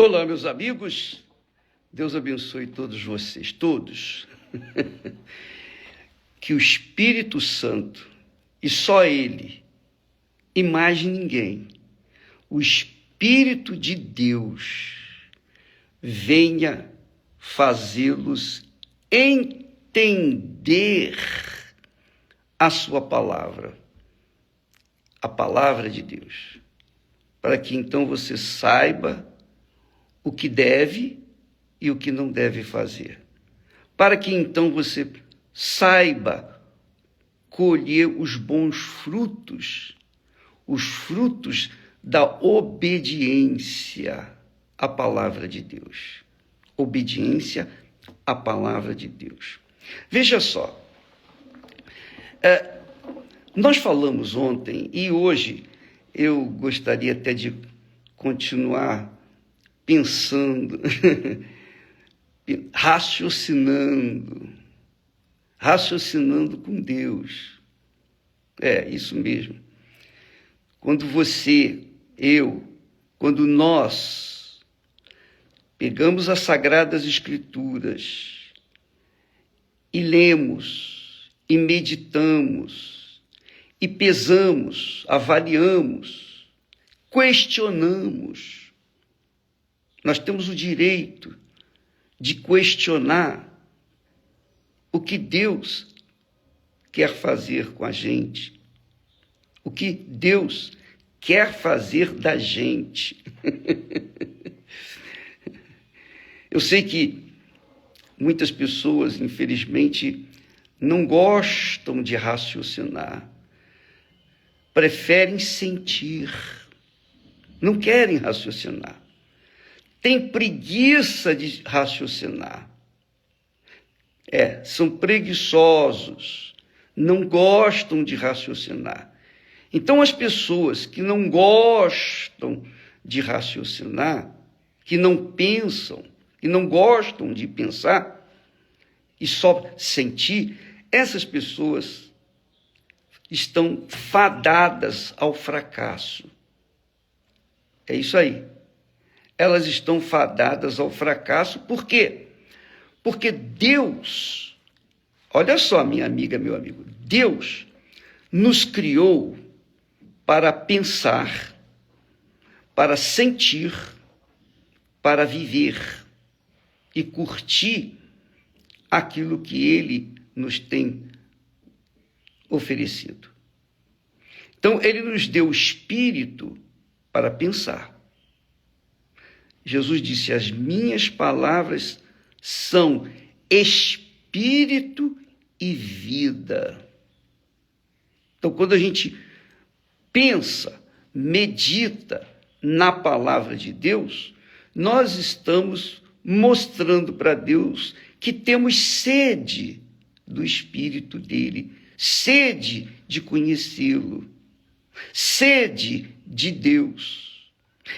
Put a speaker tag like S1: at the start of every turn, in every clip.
S1: Olá, meus amigos. Deus abençoe todos vocês, todos. Que o Espírito Santo, e só Ele, e mais ninguém, o Espírito de Deus, venha fazê-los entender a sua palavra, a palavra de Deus, para que então você saiba o que deve e o que não deve fazer, para que então você saiba colher os bons frutos, os frutos da obediência à palavra de Deus. Obediência à palavra de Deus. Veja só, nós falamos ontem e hoje eu gostaria até de continuar pensando, raciocinando com Deus. É, isso mesmo. Quando você, quando nós pegamos as Sagradas Escrituras e lemos, e meditamos, e pesamos, avaliamos, questionamos, nós temos o direito de questionar o que Deus quer fazer com a gente, o que Deus quer fazer da gente. Eu sei que muitas pessoas, infelizmente, não gostam de raciocinar, preferem sentir, não querem raciocinar. Tem preguiça de raciocinar. São preguiçosos, não gostam de raciocinar. Então, as pessoas que não gostam de raciocinar, que não pensam, que não gostam de pensar e só sentir, essas pessoas estão fadadas ao fracasso. É isso aí. Elas estão fadadas ao fracasso. Por quê? Porque Deus, olha só, minha amiga, meu amigo, Deus nos criou para pensar, para sentir, para viver e curtir aquilo que Ele nos tem oferecido. Então, Ele nos deu o espírito para pensar. Jesus disse: as minhas palavras são espírito e vida. Então, quando a gente pensa, medita na palavra de Deus, nós estamos mostrando para Deus que temos sede do Espírito dele, sede de conhecê-lo, sede de Deus.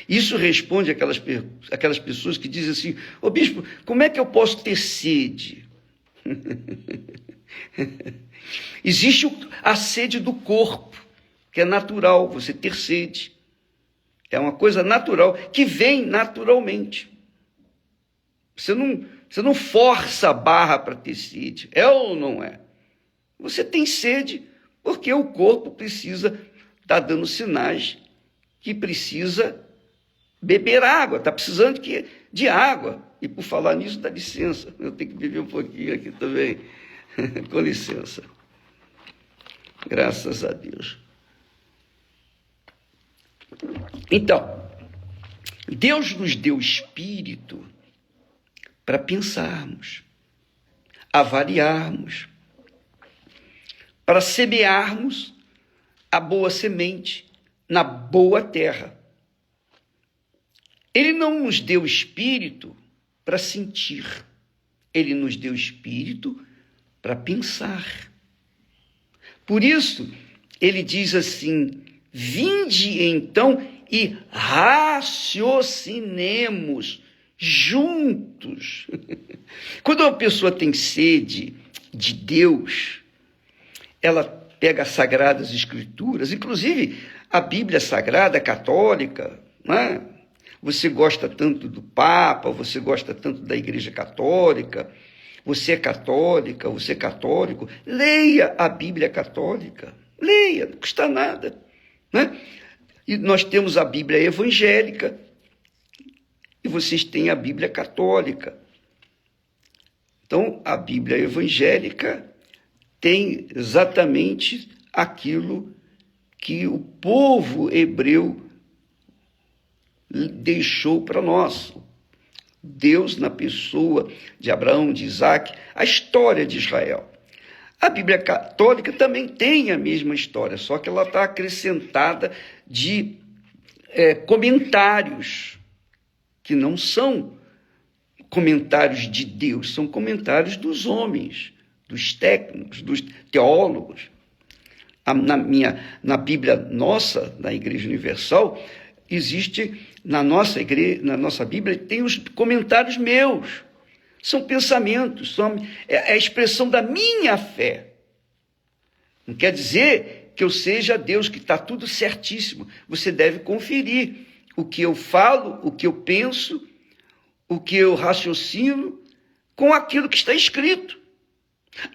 S1: Isso responde àquelas pessoas que dizem assim: ô bispo, como é que eu posso ter sede? Existe a sede do corpo, que é natural, você ter sede. É uma coisa natural, que vem naturalmente. Você não força a barra para ter sede, é ou não é? Você tem sede porque o corpo precisa estar dando sinais que precisa beber água, está precisando de água. E por falar nisso, dá licença, eu tenho que beber um pouquinho aqui também. Com licença. Graças a Deus. Então, Deus nos deu espírito para pensarmos, avaliarmos, para semearmos a boa semente na boa terra. Ele não nos deu espírito para sentir, ele nos deu espírito para pensar. Por isso, ele diz assim: vinde então e raciocinemos juntos. Quando uma pessoa tem sede de Deus, ela pega as Sagradas Escrituras, inclusive a Bíblia Sagrada Católica, né? você gosta tanto do Papa, você gosta tanto da Igreja Católica, você é católica, você é católico, leia a Bíblia Católica, leia, não custa nada, né? E nós temos a Bíblia evangélica e vocês têm a Bíblia Católica. Então, a Bíblia evangélica tem exatamente aquilo que o povo hebreu deixou para nós. Deus na pessoa de Abraão, de Isaac, a história de Israel. A Bíblia Católica também tem a mesma história, só que ela está acrescentada de comentários, que não são comentários de Deus, são comentários dos homens, dos técnicos, dos teólogos. Na Bíblia nossa, na Igreja Universal, existe, na nossa Bíblia, tem os comentários meus. São pensamentos, é a expressão da minha fé. Não quer dizer que eu seja Deus, que está tudo certíssimo. Você deve conferir o que eu falo, o que eu penso, o que eu raciocino com aquilo que está escrito.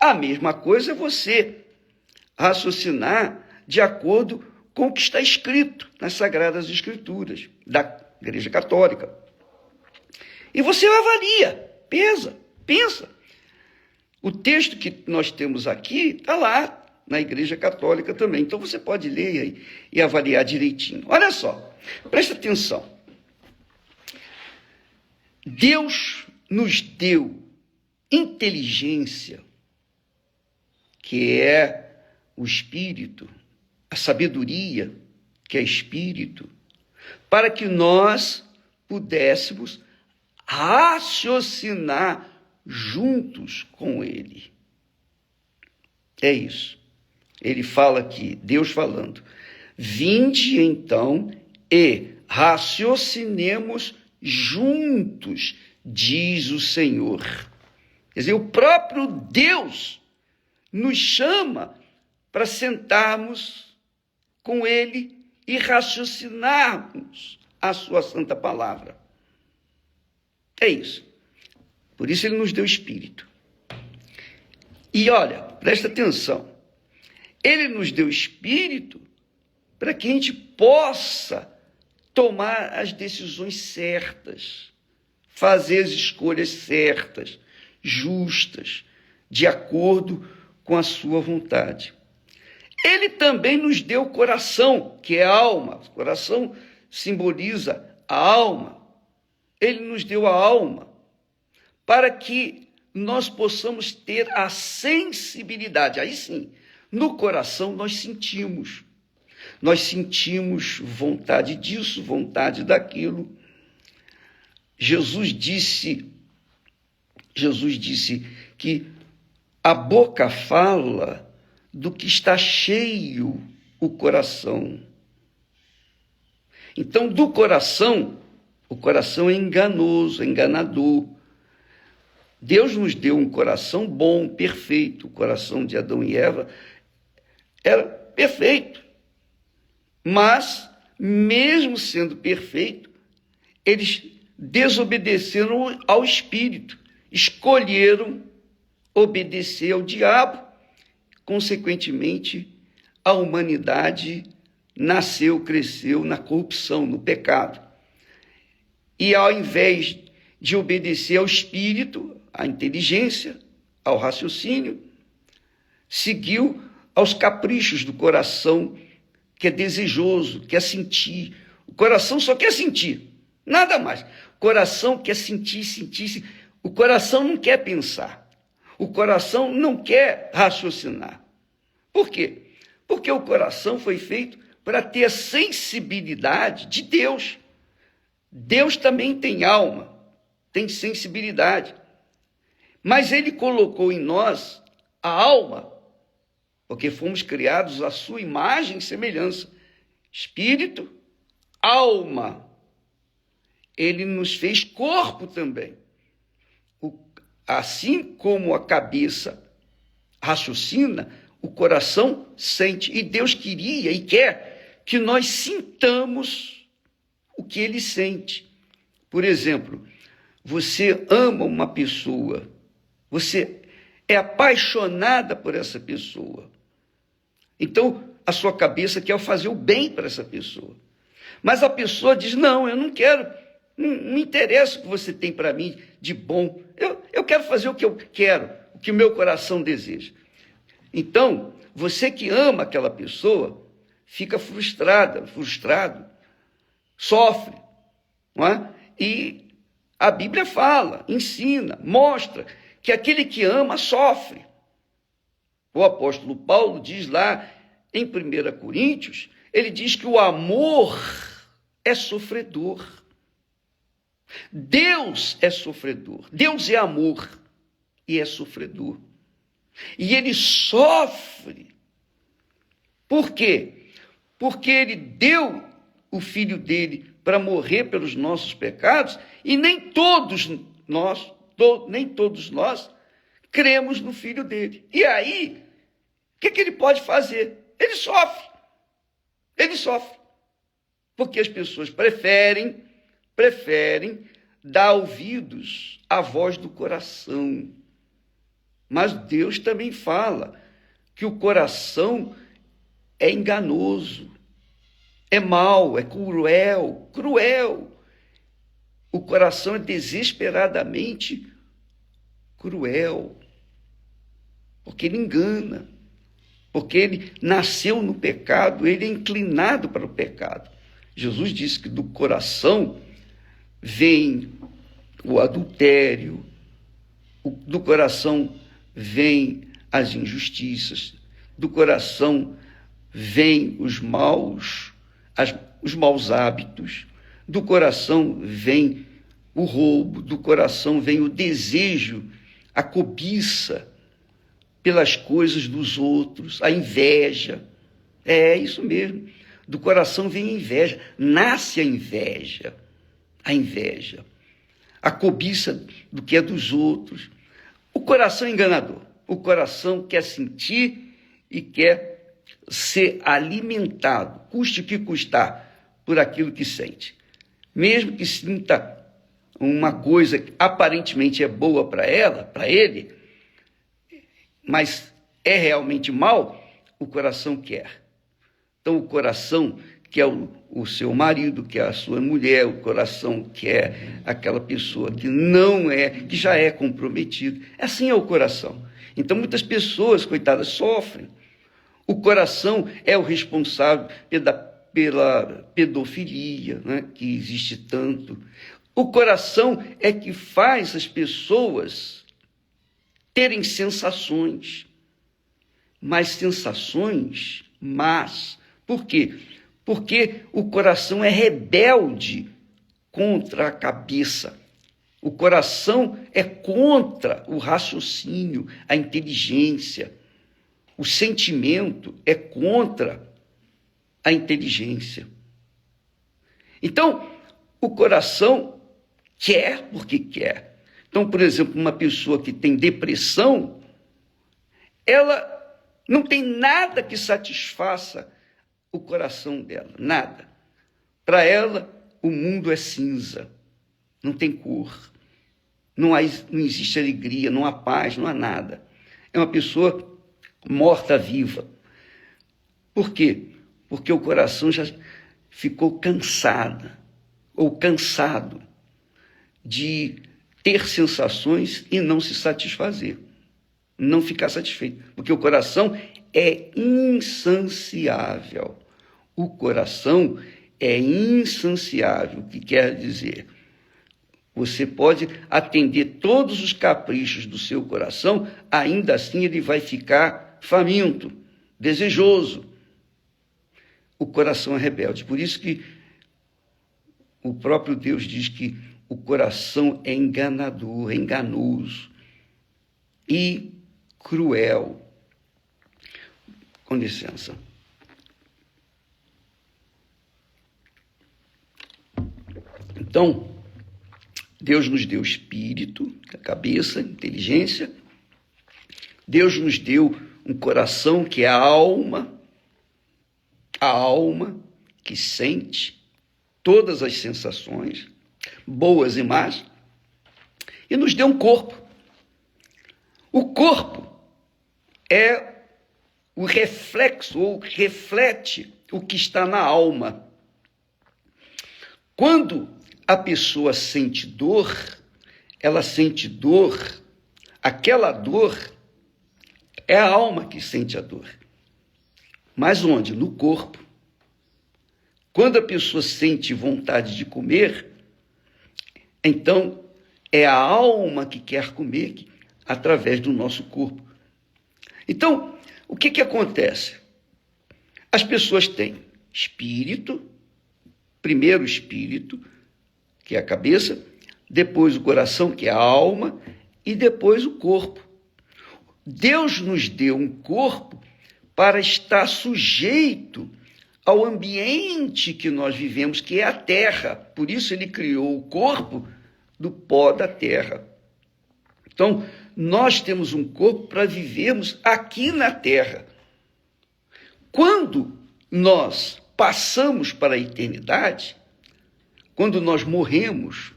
S1: A mesma coisa é você raciocinar de acordo com o que está escrito nas Sagradas Escrituras da Igreja Católica. E você avalia, pensa. O texto que nós temos aqui está lá na Igreja Católica também. Então você pode ler aí e avaliar direitinho. Olha só, presta atenção. Deus nos deu inteligência, que é o Espírito, a sabedoria, que é Espírito, para que nós pudéssemos raciocinar juntos com Ele. É isso. Ele fala aqui, Deus falando, vinde então e raciocinemos juntos, diz o Senhor. Quer dizer, o próprio Deus nos chama para sentarmos com Ele e raciocinarmos a sua santa palavra. É isso. Por isso Ele nos deu Espírito. E olha, presta atenção. Ele nos deu Espírito para que a gente possa tomar as decisões certas, fazer as escolhas certas, justas, de acordo com a sua vontade. Ele também nos deu o coração, que é a alma. O coração simboliza a alma. Ele nos deu a alma para que nós possamos ter a sensibilidade. Aí sim, no coração nós sentimos. Nós sentimos vontade disso, vontade daquilo. Jesus disse que a boca fala do que está cheio o coração. Então, do coração, o coração é enganoso, é enganador. Deus nos deu um coração bom, perfeito. O coração de Adão e Eva era perfeito. Mas, mesmo sendo perfeito, eles desobedeceram ao Espírito, escolheram obedecer ao diabo. Consequentemente, a humanidade nasceu, cresceu na corrupção, no pecado. E ao invés de obedecer ao Espírito, à inteligência, ao raciocínio, seguiu aos caprichos do coração, que é desejoso, quer sentir. O coração só quer sentir, nada mais. O coração quer sentir. O coração não quer pensar. O coração não quer raciocinar. Por quê? Porque o coração foi feito para ter a sensibilidade de Deus. Deus também tem alma, tem sensibilidade. Mas Ele colocou em nós a alma, porque fomos criados à sua imagem e semelhança. Espírito, alma. Ele nos fez corpo também. Assim como a cabeça raciocina, o coração sente. E Deus queria e quer que nós sintamos o que Ele sente. Por exemplo, você ama uma pessoa, você é apaixonada por essa pessoa. Então, a sua cabeça quer fazer o bem para essa pessoa. Mas a pessoa diz, não, eu não quero, não me interessa o que você tem para mim de bom. Eu quero fazer o que eu quero, o que o meu coração deseja. Então, você que ama aquela pessoa, fica frustrado, sofre, não é? E a Bíblia fala, ensina, mostra que aquele que ama sofre. O apóstolo Paulo diz lá em 1 Coríntios, ele diz que o amor é sofredor. Deus é sofredor, Deus é amor e é sofredor. E ele sofre. Por quê? Porque ele deu o filho dele para morrer pelos nossos pecados e nem todos nós cremos no filho dele. E aí, o que ele pode fazer? Ele sofre. Ele sofre. Porque as pessoas preferem dar ouvidos à voz do coração. Mas Deus também fala que o coração é enganoso, é mau, é cruel. O coração é desesperadamente cruel, porque ele engana, porque ele nasceu no pecado, ele é inclinado para o pecado. Jesus disse que do coração vem o adultério, do coração vem as injustiças, do coração vem os maus hábitos, do coração vem o roubo, do coração vem o desejo, a cobiça pelas coisas dos outros, a inveja. É isso mesmo. Do coração vem a inveja, nasce a inveja, a cobiça do que é dos outros. O coração é enganador, o coração quer sentir e quer ser alimentado, custe o que custar, por aquilo que sente. Mesmo que sinta uma coisa que aparentemente é boa para ele, mas é realmente mal, o coração quer. Então, o coração quer o seu marido, quer a sua mulher, o coração quer aquela pessoa que que já é comprometida. Assim é o coração. Então, muitas pessoas, coitadas, sofrem. O coração é o responsável pela pedofilia, né, que existe tanto. O coração é que faz as pessoas terem sensações, mas sensações más. Por quê? Porque o coração é rebelde contra a cabeça. O coração é contra o raciocínio, a inteligência. O sentimento é contra a inteligência. Então, o coração quer porque quer. Então, por exemplo, uma pessoa que tem depressão, ela não tem nada que satisfaça o coração dela, nada. Para ela, o mundo é cinza, não tem cor, não existe alegria, não há paz, não há nada. É uma pessoa morta-viva. Por quê? Porque o coração já ficou cansado de ter sensações e não se satisfazer, não ficar satisfeito, porque o coração é insaciável. O coração é insaciável, o que quer dizer? Você pode atender todos os caprichos do seu coração, ainda assim ele vai ficar faminto, desejoso. O coração é rebelde. Por isso que o próprio Deus diz que o coração é enganador, é enganoso e cruel. Com licença. Então, Deus nos deu espírito, a cabeça, a inteligência. Deus nos deu um coração que é a alma que sente todas as sensações. boas e más, e nos deu um corpo. O corpo é o reflexo, ou reflete o que está na alma. Quando a pessoa sente dor, ela sente dor, aquela dor é a alma que sente a dor. Mas onde? No corpo. Quando a pessoa sente vontade de comer, então é a alma que quer comer através do nosso corpo. Então, o que acontece? As pessoas têm espírito, primeiro o espírito, que é a cabeça, depois o coração, que é a alma, e depois o corpo. Deus nos deu um corpo para estar sujeito ao ambiente que nós vivemos, que é a terra. Por isso ele criou o corpo do pó da terra. Então, nós temos um corpo para vivermos aqui na terra. Quando nós passamos para a eternidade, quando nós morremos,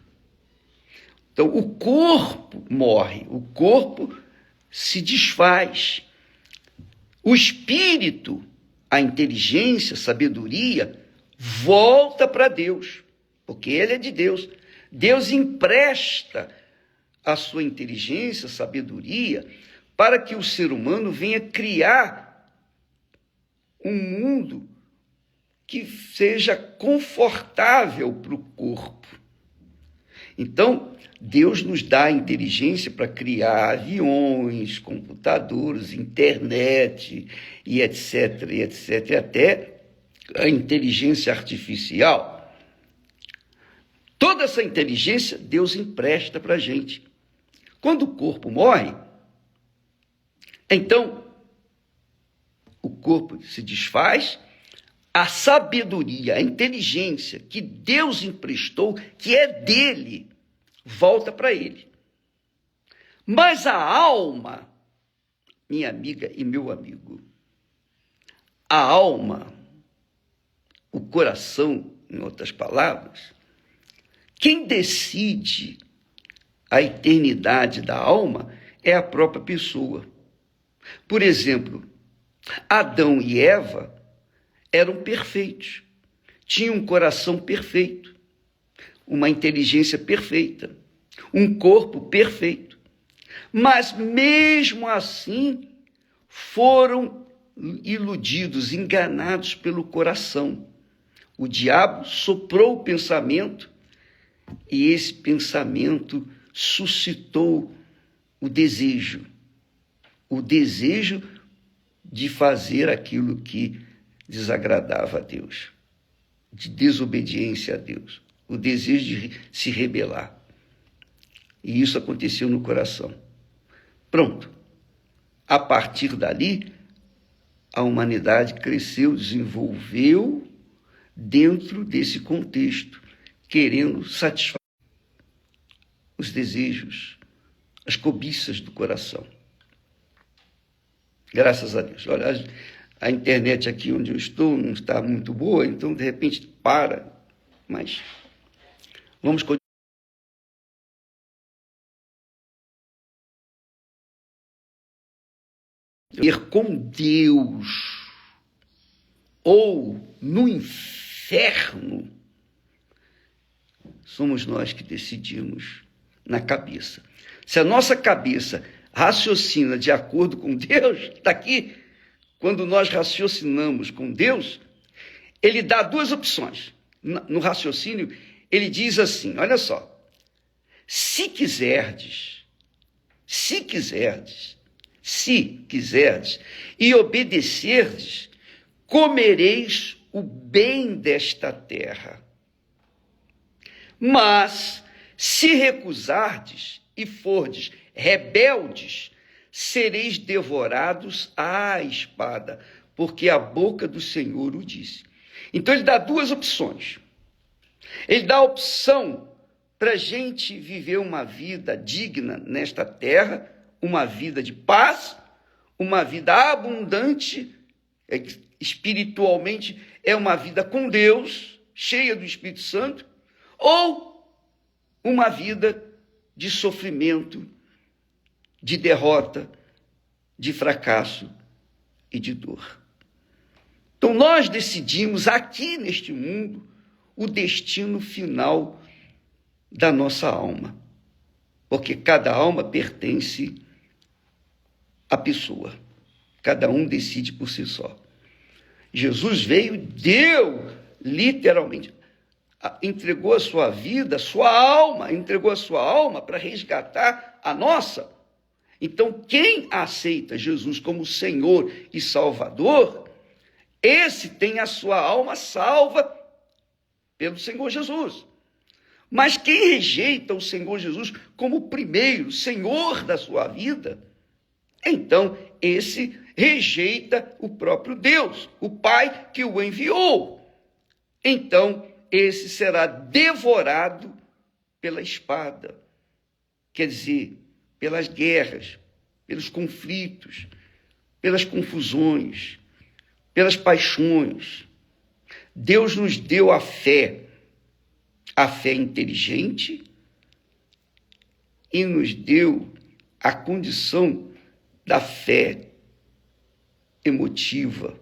S1: então o corpo morre, o corpo se desfaz. O espírito, a inteligência, a sabedoria, volta para Deus, porque ele é de Deus. Deus empresta a sua inteligência, a sabedoria, para que o ser humano venha criar um mundo que seja confortável para o corpo. Então, Deus nos dá a inteligência para criar aviões, computadores, internet, e etc, até a inteligência artificial. Toda essa inteligência Deus empresta para a gente. Quando o corpo morre, então o corpo se desfaz, a sabedoria, a inteligência que Deus emprestou, que é dele, volta para ele. Mas a alma, minha amiga e meu amigo, a alma, o coração, em outras palavras, quem decide a eternidade da alma é a própria pessoa. Por exemplo, Adão e Eva eram perfeitos, tinham um coração perfeito, uma inteligência perfeita, um corpo perfeito. Mas mesmo assim foram iludidos, enganados pelo coração. O diabo soprou o pensamento e esse pensamento suscitou o desejo de fazer aquilo que desagradava a Deus, de desobediência a Deus, o desejo de se rebelar. E isso aconteceu no coração. Pronto. A partir dali, a humanidade cresceu, desenvolveu dentro desse contexto, querendo satisfazer os desejos, as cobiças do coração. Graças a Deus. Olha, a internet aqui onde eu estou não está muito boa, então de repente para, mas vamos continuar. Ir com Deus ou no inferno, somos nós que decidimos na cabeça. Se a nossa cabeça raciocina de acordo com Deus, está aqui, quando nós raciocinamos com Deus, ele dá duas opções. No raciocínio, ele diz assim, olha só, se quiserdes, e obedecerdes, comereis o bem desta terra. Mas, se recusardes e fordes rebeldes, sereis devorados à espada, porque a boca do Senhor o disse. Então ele dá duas opções. Ele dá a opção para a gente viver uma vida digna nesta terra, uma vida de paz, uma vida abundante, espiritualmente é uma vida com Deus, cheia do Espírito Santo, ou uma vida de sofrimento, de derrota, de fracasso e de dor. Então nós decidimos aqui neste mundo o destino final da nossa alma, porque cada alma pertence à pessoa, cada um decide por si só. Jesus veio, deu, literalmente, entregou a sua vida, a sua alma, entregou a sua alma para resgatar a nossa. Então, quem aceita Jesus como Senhor e Salvador, esse tem a sua alma salva pelo Senhor Jesus. Mas quem rejeita o Senhor Jesus como primeiro Senhor da sua vida, então esse rejeita o próprio Deus, o Pai que o enviou. Então esse será devorado pela espada, quer dizer, pelas guerras, pelos conflitos, pelas confusões, pelas paixões. Deus nos deu a fé inteligente, e nos deu a condição da fé emotiva,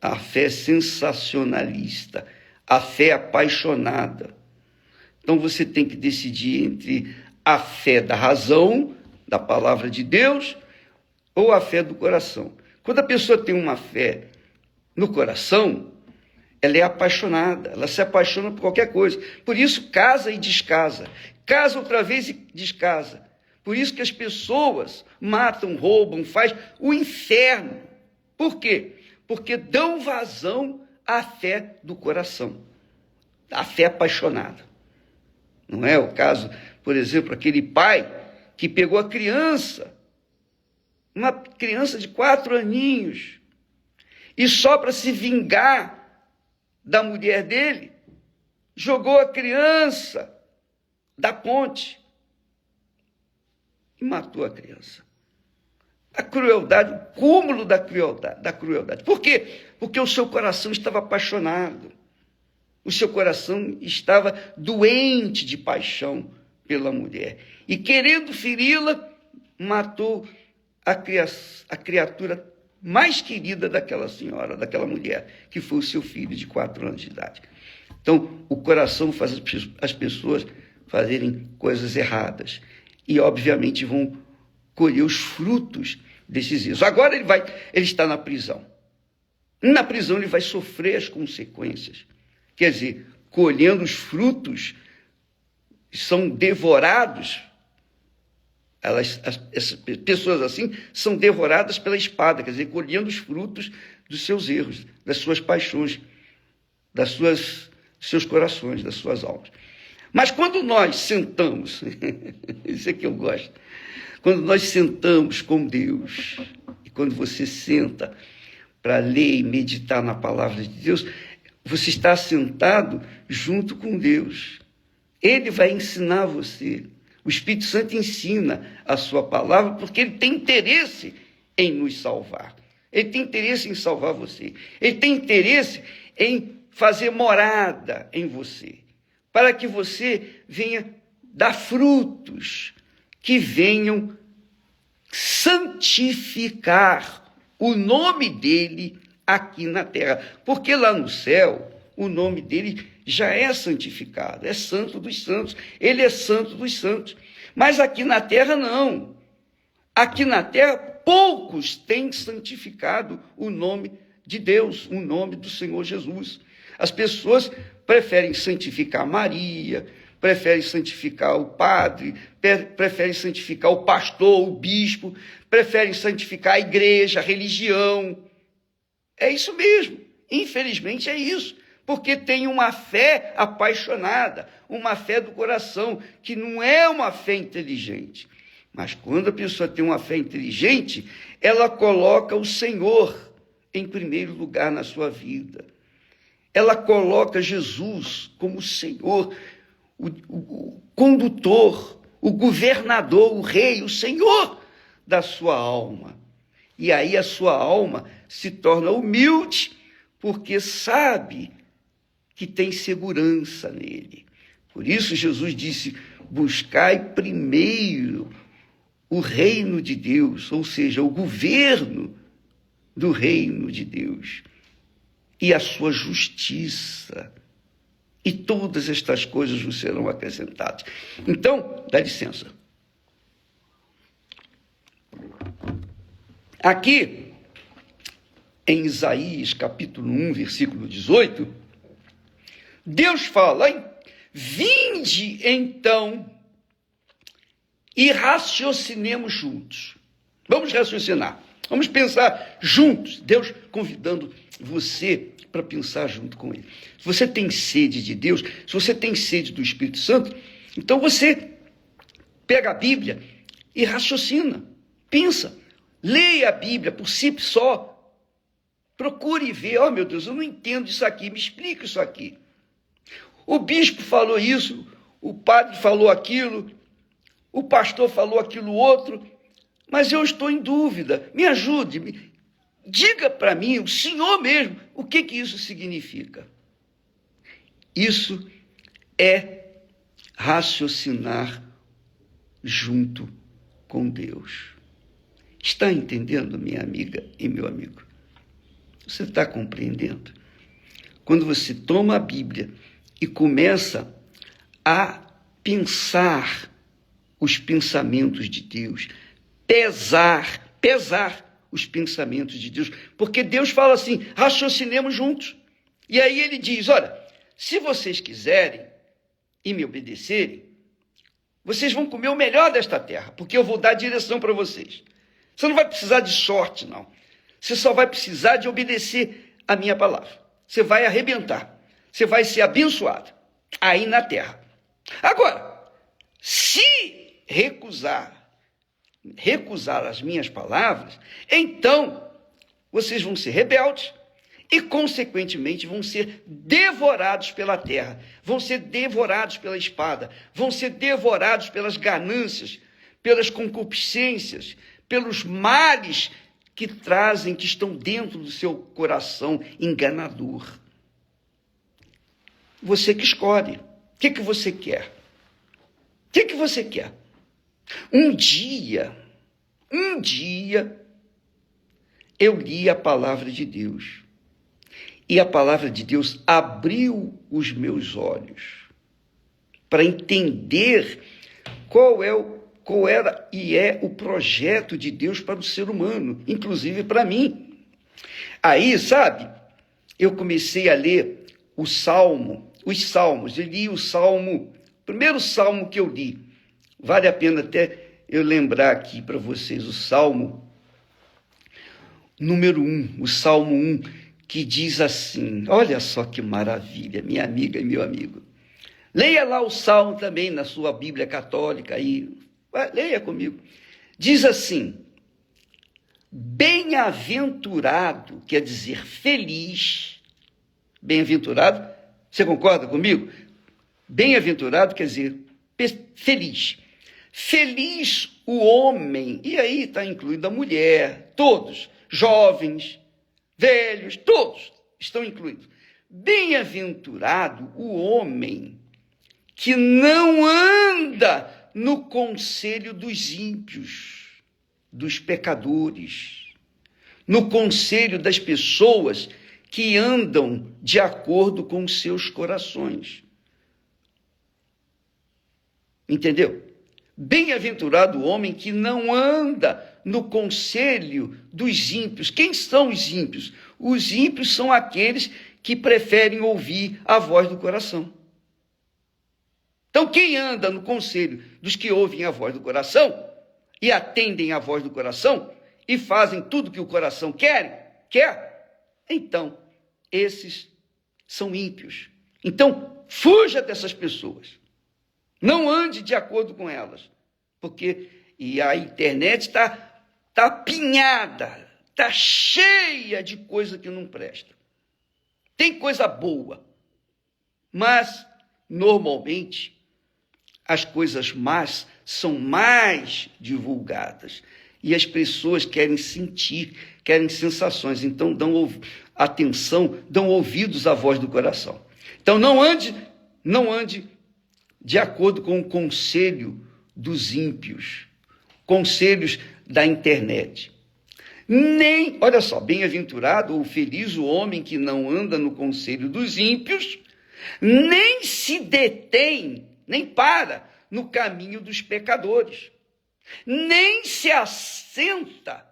S1: a fé sensacionalista, a fé apaixonada. Então você tem que decidir entre a fé da razão, da palavra de Deus, ou a fé do coração. Quando a pessoa tem uma fé no coração, ela é apaixonada, ela se apaixona por qualquer coisa. Por isso casa e descasa, casa outra vez e descasa. Por isso que as pessoas matam, roubam, fazem o inferno. Por quê? Porque dão vazão à fé do coração, à fé apaixonada. Não é o caso, por exemplo, aquele pai que pegou a criança, uma criança de 4 aninhos, e só para se vingar da mulher dele, jogou a criança da ponte e matou a criança. A crueldade, o cúmulo da crueldade. Por quê? Porque o seu coração estava apaixonado. O seu coração estava doente de paixão pela mulher. E querendo feri-la, matou a criatura mais querida daquela senhora, daquela mulher, que foi o seu filho de 4 anos de idade. Então, o coração faz as pessoas fazerem coisas erradas. E, obviamente, vão colher os frutos desses erros. Agora ele está na prisão. Na prisão ele vai sofrer as consequências. Quer dizer, colhendo os frutos, são devorados. Essas pessoas assim são devoradas pela espada, quer dizer, colhendo os frutos dos seus erros, das suas paixões, dos seus corações, das suas almas. Mas quando nós sentamos, isso é que eu gosto, quando nós sentamos com Deus, e quando você senta para ler e meditar na palavra de Deus, você está sentado junto com Deus. Ele vai ensinar você. O Espírito Santo ensina a sua palavra porque ele tem interesse em nos salvar. Ele tem interesse em salvar você. Ele tem interesse em fazer morada em você, para que você venha dar frutos que venham santificar o nome dele aqui na terra. Porque lá no céu, o nome dele já é santificado, é santo dos santos, ele é santo dos santos. Mas aqui na terra não. Aqui na terra poucos têm santificado o nome de Deus, o nome do Senhor Jesus. As pessoas preferem santificar Maria, preferem santificar o padre, preferem santificar o pastor, o bispo, preferem santificar a igreja, a religião. É isso mesmo, infelizmente é isso. Porque tem uma fé apaixonada, uma fé do coração, que não é uma fé inteligente. Mas quando a pessoa tem uma fé inteligente, ela coloca o Senhor em primeiro lugar na sua vida. Ela coloca Jesus como Senhor, o condutor, o governador, o rei, o Senhor da sua alma. E aí a sua alma se torna humilde, porque sabe que tem segurança nele, Por isso Jesus disse: buscai primeiro o reino de Deus, ou seja, o governo do reino de Deus e a sua justiça. E todas estas coisas vos serão acrescentadas. Então, dá licença. Aqui, em Isaías, capítulo 1, versículo 18, Deus fala: vinde então e raciocinemos juntos. Vamos raciocinar, vamos pensar juntos. Deus convidando você para pensar junto com Ele. Se você tem sede de Deus, se você tem sede do Espírito Santo, então você pega a Bíblia e raciocina, pensa, leia a Bíblia por si só. Procure ver: oh meu Deus, eu não entendo isso aqui, me explica isso aqui. O bispo falou isso, o padre falou aquilo, o pastor falou aquilo outro, mas eu estou em dúvida. Me ajude, diga para mim, o Senhor mesmo, o que isso significa. Isso é raciocinar junto com Deus. Está entendendo, minha amiga e meu amigo? Você está compreendendo? Quando você toma a Bíblia e começa a pensar os pensamentos de Deus, pesar os pensamentos de Deus, porque Deus fala assim: raciocinemos juntos. E aí ele diz: olha, se vocês quiserem e me obedecerem, vocês vão comer o melhor desta terra, porque eu vou dar direção para vocês. Você não vai precisar de sorte, não. Você só vai precisar de obedecer a minha palavra. Você vai arrebentar. Você vai ser abençoado aí na terra. Agora, se recusar as minhas palavras, então vocês vão ser rebeldes e, consequentemente, vão ser devorados pela terra, vão ser devorados pela espada, vão ser devorados pelas ganâncias, pelas concupiscências, pelos males que estão dentro do seu coração enganador. Você que escolhe. O que você quer? O que você quer? Um dia, eu li a palavra de Deus. E a palavra de Deus abriu os meus olhos para entender qual era e é o projeto de Deus para o ser humano, inclusive para mim. Aí, sabe, eu comecei a ler os salmos. Eu li o primeiro salmo que eu li. Vale a pena até eu lembrar aqui para vocês o salmo número 1, o salmo 1, que diz assim: olha só que maravilha, minha amiga e meu amigo. Leia lá o salmo também na sua Bíblia católica aí. Leia comigo. Diz assim: bem-aventurado, quer dizer feliz. Bem-aventurado, você concorda comigo? Bem-aventurado quer dizer feliz. Feliz o homem, e aí está incluída a mulher, todos, jovens, velhos, todos estão incluídos. Bem-aventurado o homem que não anda no conselho dos ímpios, dos pecadores, no conselho das pessoas que andam de acordo com os seus corações. Entendeu? Bem-aventurado o homem que não anda no conselho dos ímpios. Quem são os ímpios? Os ímpios são aqueles que preferem ouvir a voz do coração. Então, quem anda no conselho dos que ouvem a voz do coração e atendem à voz do coração e fazem tudo que o coração quer, então, esses são ímpios. Então, fuja dessas pessoas. Não ande de acordo com elas, porque a internet está apinhada, está cheia de coisa que não presta. Tem coisa boa, mas, normalmente, as coisas más são mais divulgadas e as pessoas querem sentir, querem sensações, então dão atenção, dão ouvidos à voz do coração. Então, não ande de acordo com o conselho dos ímpios, conselhos da internet. Nem, olha só, bem-aventurado ou feliz o homem que não anda no conselho dos ímpios, nem se detém, nem para no caminho dos pecadores, nem se assenta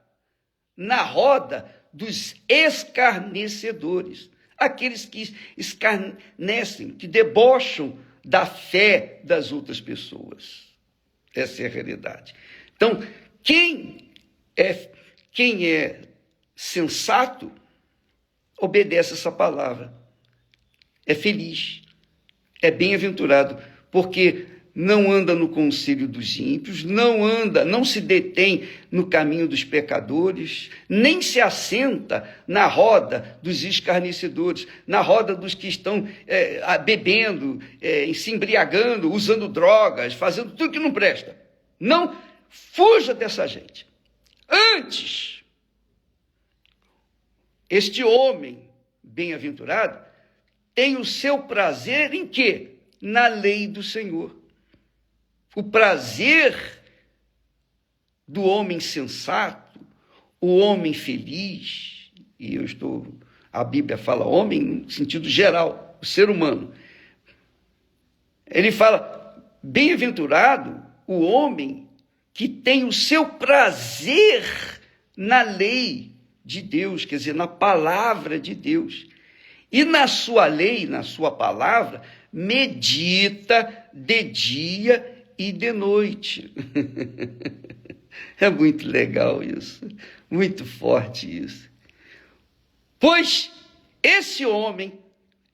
S1: na roda dos escarnecedores, aqueles que escarnecem, que debocham da fé das outras pessoas. Essa é a realidade. Então, quem é sensato, obedece essa palavra. É feliz, é bem-aventurado, porque não anda no conselho dos ímpios, não se detém no caminho dos pecadores, nem se assenta na roda dos escarnecedores, na roda dos que estão bebendo, se embriagando, usando drogas, fazendo tudo que não presta. Não fuja dessa gente. Antes, este homem bem-aventurado tem o seu prazer em quê? Na lei do Senhor. O prazer do homem sensato, o homem feliz, e a Bíblia fala homem no sentido geral, o ser humano. Ele fala, bem-aventurado o homem que tem o seu prazer na lei de Deus, quer dizer, na palavra de Deus. E na sua lei, na sua palavra, medita de dia e de noite. É muito legal isso, muito forte isso. Pois esse homem,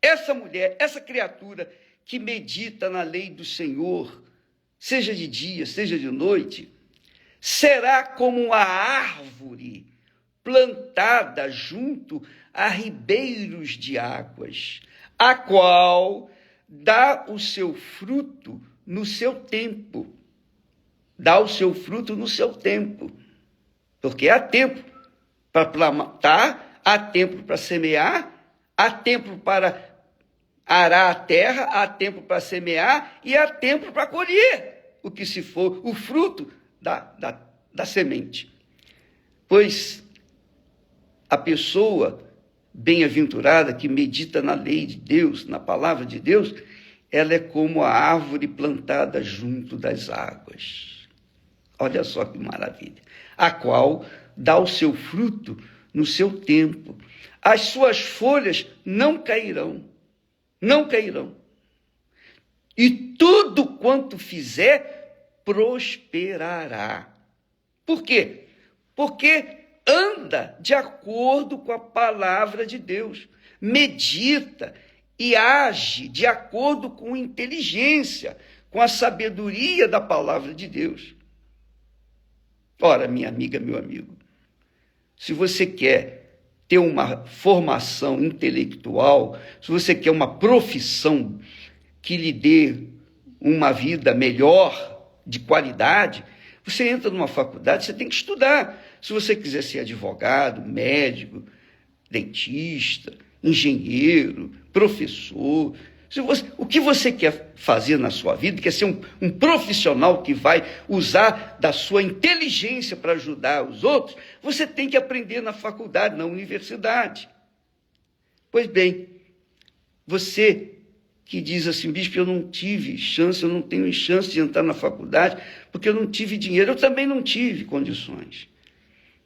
S1: essa mulher, essa criatura que medita na lei do Senhor, seja de dia, seja de noite, será como uma árvore plantada junto a ribeiros de águas, a qual dá o seu fruto no seu tempo. Dá o seu fruto no seu tempo. Porque há tempo para plantar, há tempo para semear, há tempo para arar a terra, há tempo para semear e há tempo para colher o que se for o fruto da semente. Pois a pessoa bem-aventurada que medita na lei de Deus, na palavra de Deus, ela é como a árvore plantada junto das águas. Olha só que maravilha. A qual dá o seu fruto no seu tempo. As suas folhas não cairão. Não cairão. E tudo quanto fizer, prosperará. Por quê? Porque anda de acordo com a palavra de Deus. Medita e age de acordo com inteligência, com a sabedoria da palavra de Deus. Ora, minha amiga, meu amigo, se você quer ter uma formação intelectual, se você quer uma profissão que lhe dê uma vida melhor, de qualidade, você entra numa faculdade, você tem que estudar. Se você quiser ser advogado, médico, dentista, engenheiro, professor, o que você quer fazer na sua vida, quer ser um profissional que vai usar da sua inteligência para ajudar os outros, você tem que aprender na faculdade, na universidade. Pois bem, você que diz assim, bispo, eu não tive chance, eu não tenho chance de entrar na faculdade, porque eu não tive dinheiro, eu também não tive condições.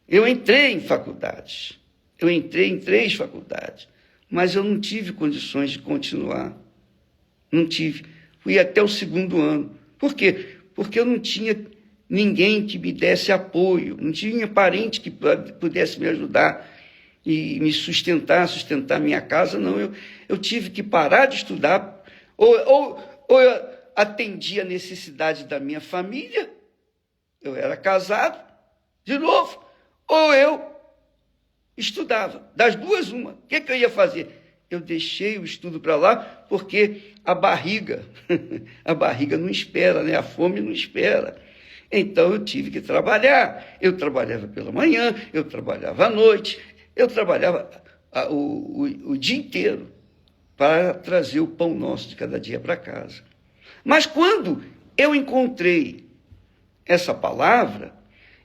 S1: Eu entrei em faculdades, eu entrei em 3 faculdades, mas eu não tive condições de continuar. Não tive. Fui até o 2º ano. Por quê? Porque eu não tinha ninguém que me desse apoio, não tinha parente que pudesse me ajudar e me sustentar minha casa, não. Eu tive que parar de estudar, ou eu atendia a necessidade da minha família, eu era casado, de novo, ou eu estudava. Das duas, uma. O que eu ia fazer? Eu deixei o estudo para lá porque a barriga não espera, né? A fome não espera. Então eu tive que trabalhar. Eu trabalhava pela manhã, eu trabalhava à noite, eu trabalhava o dia inteiro para trazer o pão nosso de cada dia para casa. Mas quando eu encontrei essa palavra,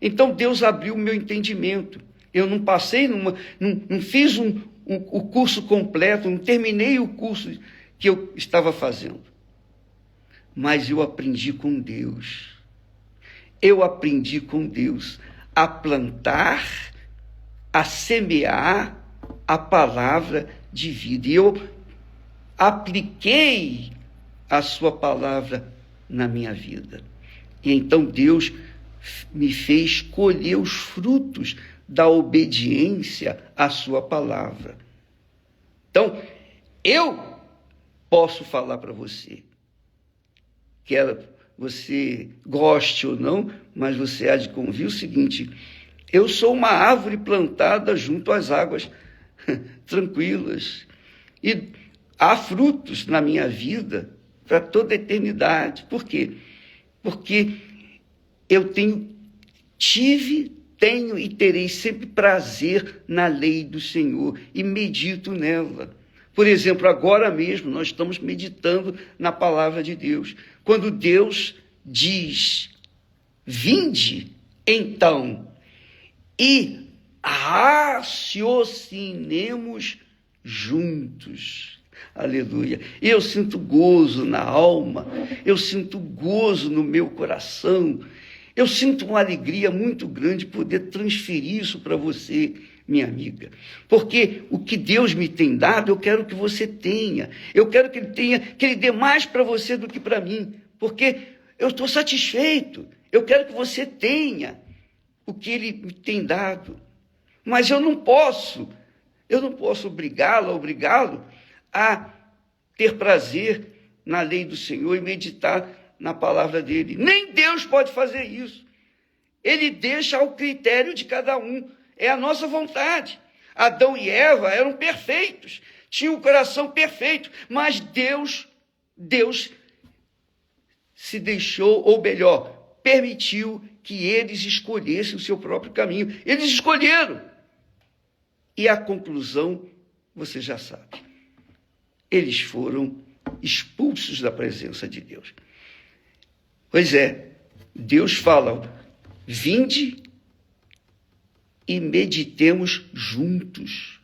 S1: então Deus abriu o meu entendimento. Eu não passei, não fiz o curso completo, não terminei o curso que eu estava fazendo. Mas eu aprendi com Deus. Eu aprendi com Deus a plantar, a semear a palavra de vida. E eu apliquei a sua palavra na minha vida. E então Deus me fez colher os frutos da obediência à sua palavra. Então, eu posso falar para você, quer você goste ou não, mas você há de convir o seguinte: eu sou uma árvore plantada junto às águas tranquilas, e há frutos na minha vida para toda a eternidade. Por quê? Porque eu tenho e terei sempre prazer na lei do Senhor e medito nela. Por exemplo, agora mesmo nós estamos meditando na palavra de Deus. Quando Deus diz: vinde, então, e raciocinemos juntos. Aleluia. Eu sinto gozo na alma, eu sinto gozo no meu coração, eu sinto uma alegria muito grande poder transferir isso para você, minha amiga. Porque o que Deus me tem dado, eu quero que você tenha. Eu quero que Ele tenha, que Ele dê mais para você do que para mim. Porque eu estou satisfeito. Eu quero que você tenha o que Ele me tem dado. Mas eu não posso obrigá-lo a ter prazer na lei do Senhor e meditar na palavra dele. Nem Deus pode fazer isso. Ele deixa ao critério de cada um. É a nossa vontade. Adão e Eva eram perfeitos, tinham o coração perfeito, mas Deus se deixou, ou melhor, permitiu que eles escolhessem o seu próprio caminho. Eles escolheram. E a conclusão, você já sabe. Eles foram expulsos da presença de Deus. Pois é, Deus fala: vinde e meditemos juntos.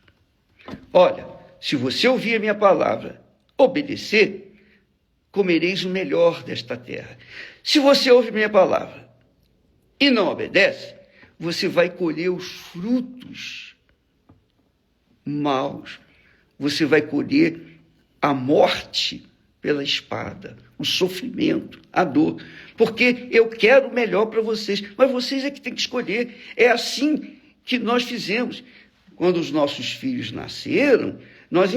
S1: Olha, se você ouvir a minha palavra, obedecer, comereis o melhor desta terra. Se você ouve minha palavra e não obedece, você vai colher os frutos maus. Você vai colher a morte pela espada, o sofrimento, a dor. Porque eu quero o melhor para vocês, mas vocês é que têm que escolher. É assim que nós fizemos. Quando os nossos filhos nasceram, nós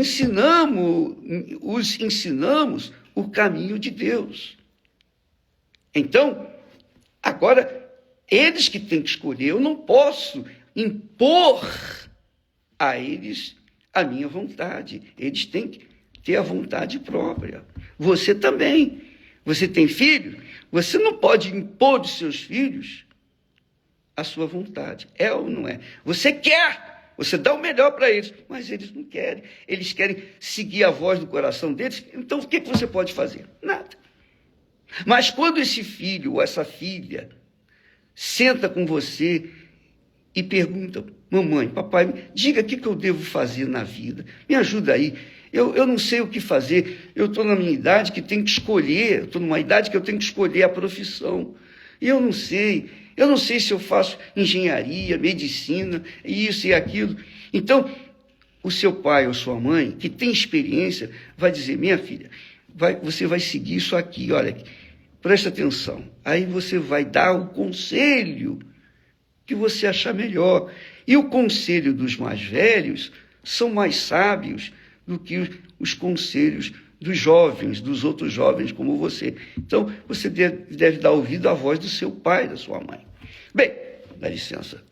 S1: os ensinamos o caminho de Deus. Então, agora, eles que têm que escolher. Eu não posso impor a eles a minha vontade. Eles têm que ter a vontade própria. Você também. Você tem filho? Você não pode impor dos seus filhos a sua vontade. É ou não é? Você quer, você dá o melhor para eles, mas eles não querem. Eles querem seguir a voz do coração deles. Então, o que você pode fazer? Nada. Mas quando esse filho ou essa filha senta com você e pergunta: mamãe, papai, diga o que eu devo fazer na vida. Me ajuda aí. Eu não sei o que fazer. Eu estou na minha idade que tenho que escolher. Estou numa idade que eu tenho que escolher a profissão. E eu não sei. Eu não sei se eu faço engenharia, medicina, isso e aquilo. Então, o seu pai ou sua mãe, que tem experiência, vai dizer: minha filha, você vai seguir isso aqui, olha, presta atenção. Aí você vai dar o conselho que você achar melhor. E o conselho dos mais velhos são mais sábios do que os conselhos dos jovens, dos outros jovens como você. Então, você deve dar ouvido à voz do seu pai, da sua mãe. Bem, dá licença.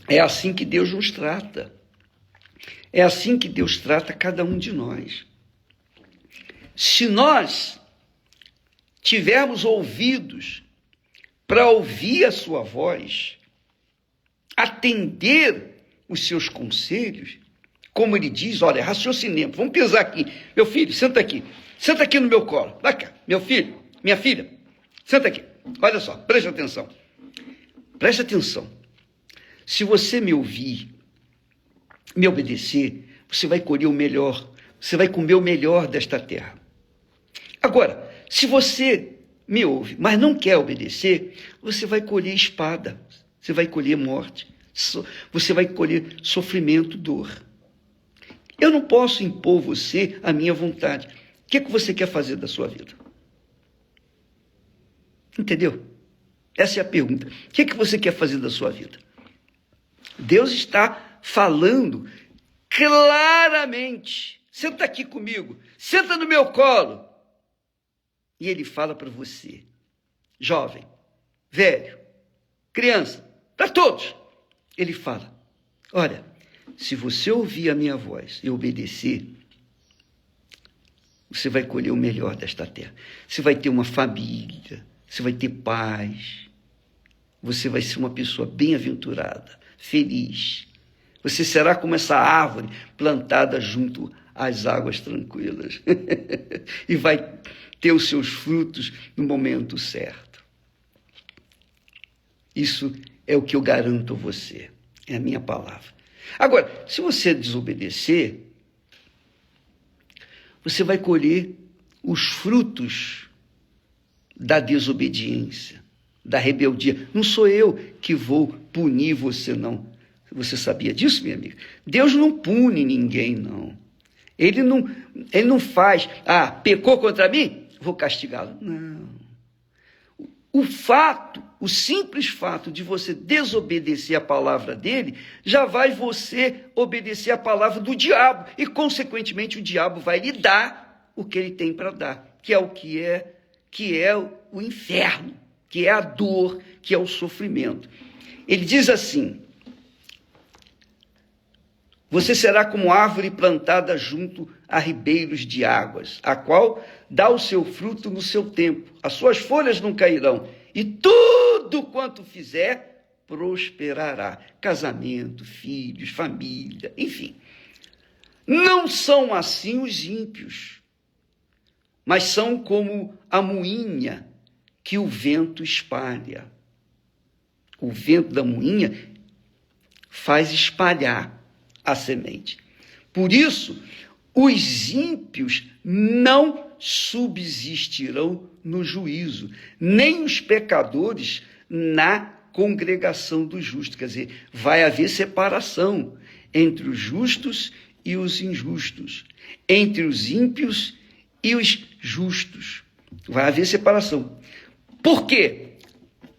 S1: É assim que Deus nos trata. É assim que Deus trata cada um de nós. Se nós tivermos ouvidos para ouvir a sua voz, atender os seus conselhos, Como ele diz, olha, raciocinemos, vamos pensar aqui. Meu filho, senta aqui no meu colo. Vai cá, meu filho, minha filha, senta aqui. Olha só, preste atenção. Preste atenção. Se você me ouvir, me obedecer, você vai colher o melhor, você vai comer o melhor desta terra. Agora, se você me ouve, mas não quer obedecer, você vai colher espada, você vai colher morte, você vai colher sofrimento, dor. Eu não posso impor você a minha vontade. O que é que você quer fazer da sua vida? Entendeu? Essa é a pergunta. O que é que você quer fazer da sua vida? Deus está falando claramente. Senta aqui comigo, senta no meu colo. E ele fala para você, jovem, velho, criança, para todos. Ele fala, olha, se você ouvir a minha voz e obedecer, você vai colher o melhor desta terra. Você vai ter uma família, você vai ter paz, você vai ser uma pessoa bem-aventurada, feliz. Você será como essa árvore plantada junto às águas tranquilas e vai ter os seus frutos no momento certo. Isso é o que eu garanto a você, é a minha palavra. Agora, se você desobedecer, você vai colher os frutos da desobediência, da rebeldia. Não sou eu que vou punir você, não. Você sabia disso, minha amiga? Deus não pune ninguém, não. Ele não faz, pecou contra mim? Vou castigá-lo. Não. O simples fato de você desobedecer a palavra dele, já vai você obedecer a palavra do diabo. E, consequentemente, o diabo vai lhe dar o que ele tem para dar, que é o inferno, que é a dor, que é o sofrimento. Ele diz assim, você será como árvore plantada junto a ribeiros de águas, a qual dá o seu fruto no seu tempo. As suas folhas não cairão, e tudo quanto fizer prosperará. Casamento, filhos, família, enfim. Não são assim os ímpios, mas são como a moinha que o vento espalha. O vento da moinha faz espalhar a semente. Por isso, os ímpios não subsistirão no juízo, nem os pecadores na congregação dos justos. Quer dizer, vai haver separação entre os justos e os injustos, entre os ímpios e os justos. Vai haver separação. Por quê?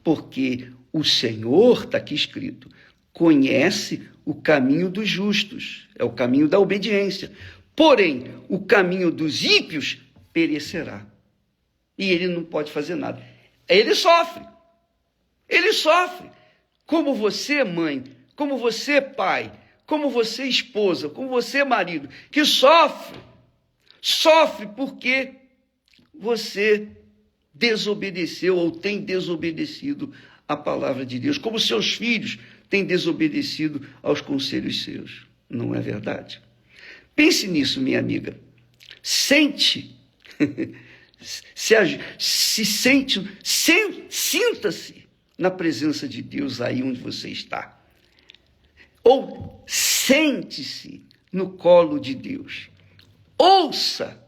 S1: Porque o Senhor, está aqui escrito, conhece o caminho dos justos, é o caminho da obediência. Porém, o caminho dos ímpios perecerá. E ele não pode fazer nada. Ele sofre. Ele sofre. Como você, mãe, como você, pai, como você, esposa, como você, marido, que sofre. Sofre porque você desobedeceu ou tem desobedecido a palavra de Deus, como seus filhos têm desobedecido aos conselhos seus. Não é verdade? Pense nisso, minha amiga. Sinta-se na presença de Deus aí onde você está. Ou sente-se no colo de Deus. Ouça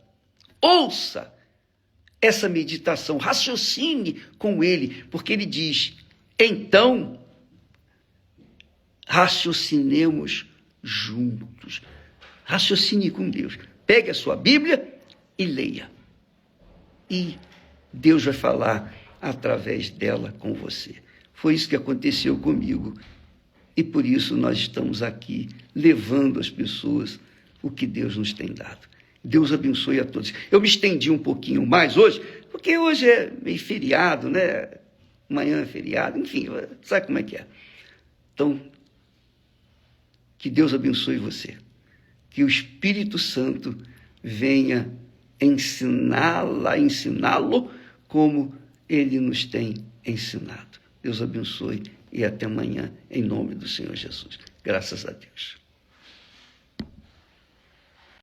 S1: essa meditação, raciocine com ele, porque ele diz, então, raciocinemos juntos. Raciocine com Deus. Pegue a sua Bíblia e leia. E Deus vai falar através dela com você. Foi isso que aconteceu comigo. E por isso nós estamos aqui levando às pessoas o que Deus nos tem dado. Deus abençoe a todos. Eu me estendi um pouquinho mais hoje, porque hoje é meio feriado, né? Amanhã é feriado, enfim, sabe como é que é. Então, que Deus abençoe você. Que o Espírito Santo venha ensiná-lo como ele nos tem ensinado. Deus abençoe e até amanhã, em nome do Senhor Jesus. Graças a Deus.